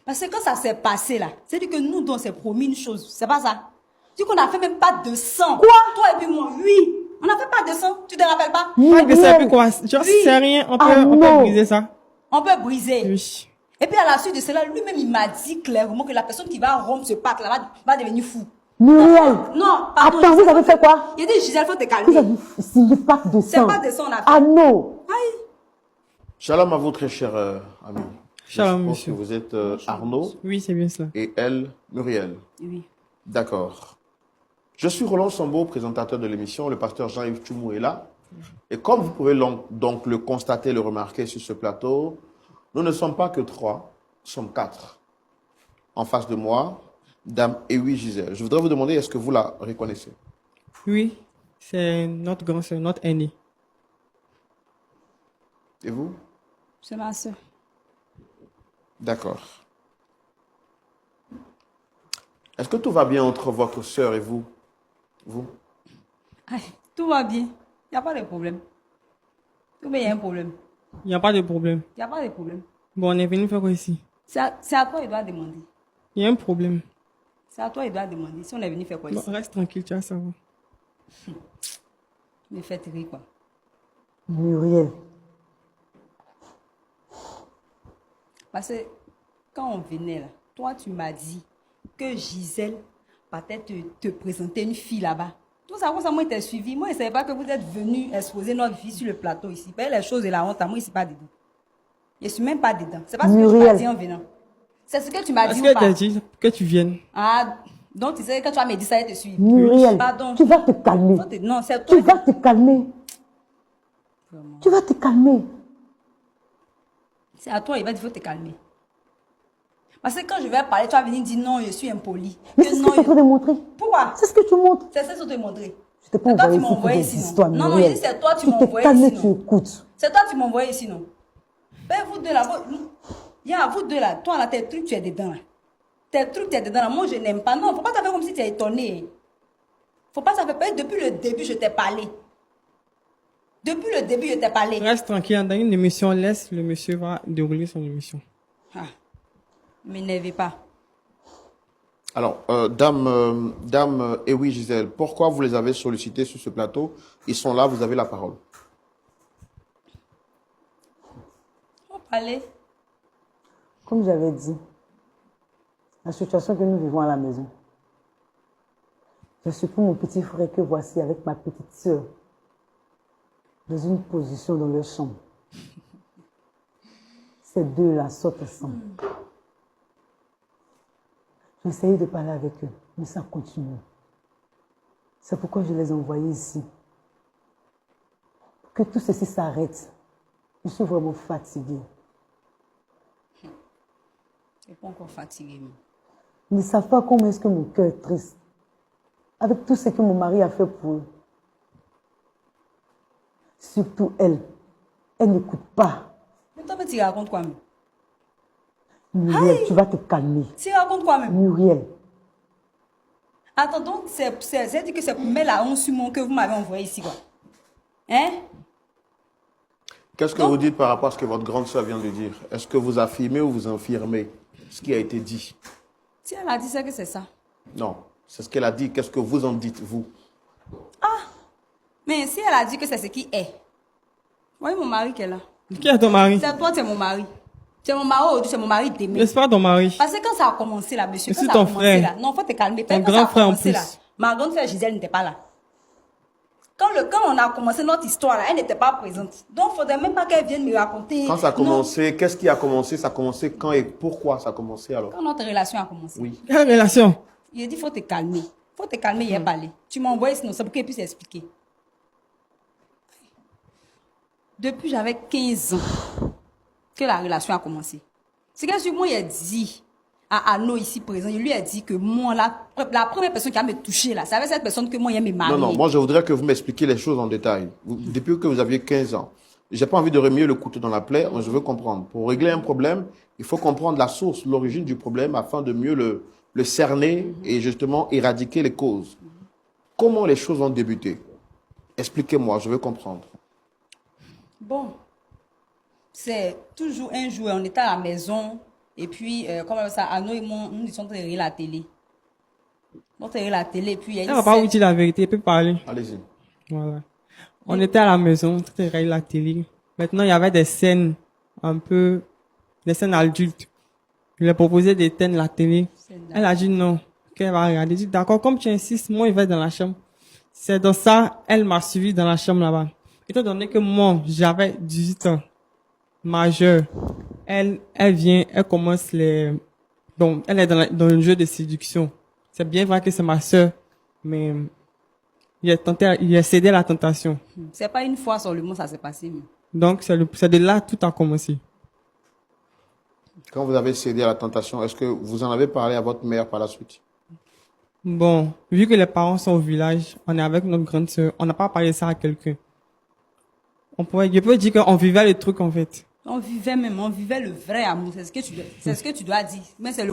Parce que quand ça s'est passé là, c'est dit que nous, on s'est promis une chose. C'est pas ça. Tu dis qu'on n'a fait même pas de sang. Quoi? Toi et puis moi, oui. On n'a fait pas de sang. Tu te rappelles pas? Pas que ça, puis quoi? Genre, c'est rien. On peut briser ça. On peut briser. Oui. Et puis à la suite de cela, lui-même, il m'a dit clairement que la personne qui va rompre ce pacte là va devenir fou. Muriel. Non, pardon. Attends, vous avez fait quoi? Il a dit, Gisèle, faut te Vous calmer. avez signé pacte de sang. C'est pas de sang, on a fait. Ah non. Aïe. Shalom à vous, très cher ami. Shalom, Je pense monsieur. que vous êtes Arnaud Oui, c'est bien cela. et elle, Muriel. Oui. D'accord. Je suis Roland Sambo, présentateur de l'émission. Le pasteur Jean-Yves Tchoumou est là. Et comme vous pouvez donc le constater, le remarquer sur ce plateau, nous ne sommes pas que 3, nous sommes 4. En face de moi, Dame Ewi Gisèle. Je voudrais vous demander, est-ce que vous la reconnaissez? Oui, c'est notre grand-sœur, notre aînée. Et vous? C'est ma soeur. D'accord. Est-ce que tout va bien entre votre sœur et vous? Vous? Aïe, tout va bien. Il n'y a pas de problème. Tout bien, il y a un problème. Il n'y a pas de problème. Il n'y a pas de problème. Bon, on est venu faire quoi ici? C'est à toi, il doit demander. Il y a un problème. C'est à toi, il doit demander. Si on est venu faire quoi Bon, ici? reste tranquille, tu vas savoir. Me faites rire, quoi. Muriel. Parce que quand on venait là, toi, tu m'as dit que Gisèle partait te présenter une fille là-bas. Tout ça, moi, il t'a suivi. Moi, je ne savais pas que vous êtes venu exposer notre vie sur le plateau ici. Les choses et la honte, moi, je ne suis pas dedans. Je ne suis même pas dedans. C'est pas ce que tu m'as dit en venant. C'est ce que tu m'as dit ou Est-ce que pas? tu as dit que tu viennes? Ah, donc tu sais, quand tu vas me dire ça, elle te suit. Muriel, Pardon. tu vas te calmer. Non, c'est toi. Tu vas te calmer. Vraiment. Tu vas te calmer. C'est à toi, il va dire, il faut te calmer. Parce que quand je vais parler, tu vas venir dire non, je suis impoli. Mais c'est ce que tu es en train de montrer. Pourquoi? C'est ce que tu montres. C'est ça que je te montrer. Je t'ai pas C'est toi qui envoyé m'as ici pour envoyé des ici, non? histoires, Non, Muriel. je dis, c'est toi qui Tu m'as te envoyé calmes, ici, tu non? écoutes. C'est toi qui m'as envoyé ici, non? Ben, vous deux là, il y a vous deux là, toi là, tes trucs, tu es dedans là. Tes trucs, tu es dedans là. Moi, je n'aime pas. Non, faut pas t'avoir comme si tu es étonné. Faut pas ça faire. Depuis le début, je t'ai parlé. Depuis le début, je t'ai parlé. Reste tranquille, dans une émission, laisse le monsieur va dérouler son émission. Ah, ne m'énervez pas. Alors, Dame Ewi Gisèle, pourquoi vous les avez sollicités sur ce plateau? Ils sont là, vous avez la parole. On parlait. Comme j'avais dit, la situation que nous vivons à la maison, je suis pour mon petit frère que voici avec ma petite sœur dans une position dans leur chambre. Ces deux-là sortent ensemble. J'ai essayé de parler avec eux, mais ça continue. C'est pourquoi je les ai envoyés ici. Pour que tout ceci s'arrête. Je suis vraiment fatiguée. Je ne suis pas encore fatiguée. Ils ne savent pas comment est-ce que mon cœur est triste. Avec tout ce que mon mari a fait pour eux. Surtout elle. Elle n'écoute pas. Mais toi, tu racontes quoi même? Muriel, tu vas te calmer. Tu racontes quoi même? Muriel. Attends, donc, c'est dit que c'est pour mettre la honte sur mon que vous m'avez envoyé ici, quoi. Hein? Qu'est-ce que vous dites par rapport à ce que votre grande sœur vient de dire? Est-ce que vous affirmez ou vous infirmez ce qui a été dit? Si elle a dit ça, que c'est ça. Non, c'est ce qu'elle a dit. Qu'est-ce que vous en dites, vous? Mais si elle a dit que c'est ce qui est. Voyez mon mari qui est là. Qui est ton mari? C'est toi, tu es mon mari. Tu es mon mari aujourd'hui, c'est mon mari d'aimer. N'est-ce pas ton mari? Parce que quand ça a commencé là, monsieur, Je quand suis ça a ton commencé frère. là, non, faut te calmer. Ton Quand grand ça a frère en commencé plus. là, ma grande frère Gisèle n'était pas là. Quand on a commencé notre histoire là, elle n'était pas présente. Donc, il ne faudrait même pas qu'elle vienne me raconter. Quand ça a Non. commencé, qu'est-ce qui a commencé? Ça a commencé quand et pourquoi ça a commencé alors? Quand notre relation a commencé. Oui. Quelle relation? Il a dit, il faut te calmer. Il faut te calmer, il a parlé. Tu m'as envoyé sinon, c'est pour qu'elle puisse expliquer. Depuis j'avais 15 ans que la relation a commencé. C'est que moi, il a dit à Arnaud ici présent, il lui a dit que moi, la première personne qui a me touché là, c'est avec cette personne que moi, il me marier. Non, moi je voudrais que vous m'expliquiez les choses en détail. Depuis que vous aviez 15 ans, j'ai pas envie de remuer le couteau dans la plaie, je veux comprendre. Pour régler un problème, il faut comprendre la source, l'origine du problème afin de mieux le cerner et justement éradiquer les causes. Comment les choses ont débuté? Expliquez-moi, je veux comprendre. Bon, c'est toujours un jour, on était à la maison, Et puis, comme ça, Arnaud et moi, nous sommes en train de regarder la télé. On regarde la télé, et puis il y a Elle une va pas vous scène. dire la vérité, elle peut parler. Allez-y. Voilà. On était à la maison, on était en train de regarder la télé. Maintenant, il y avait des scènes des scènes adultes. Je lui ai proposé d'éteindre la télé. Elle a dit non, qu'elle va regarder. J'ai dit d'accord, comme tu insistes, moi, il va dans la chambre. C'est dans ça, elle m'a suivi dans la chambre là-bas. Étant donné que moi, j'avais 18 ans, majeur, elle vient, elle commence donc, elle est dans le jeu de séduction. C'est bien vrai que c'est ma sœur, mais il a cédé à la tentation. C'est pas une fois seulement ça s'est passé. Mais. Donc, c'est de là tout a commencé. Quand vous avez cédé à la tentation, est-ce que vous en avez parlé à votre mère par la suite? Bon, vu que les parents sont au village, on est avec notre grande sœur, on n'a pas parlé de ça à quelqu'un. Je peux dire qu'on vivait le truc en fait. On vivait le vrai amour, c'est ce que tu dois dire. Mais c'est le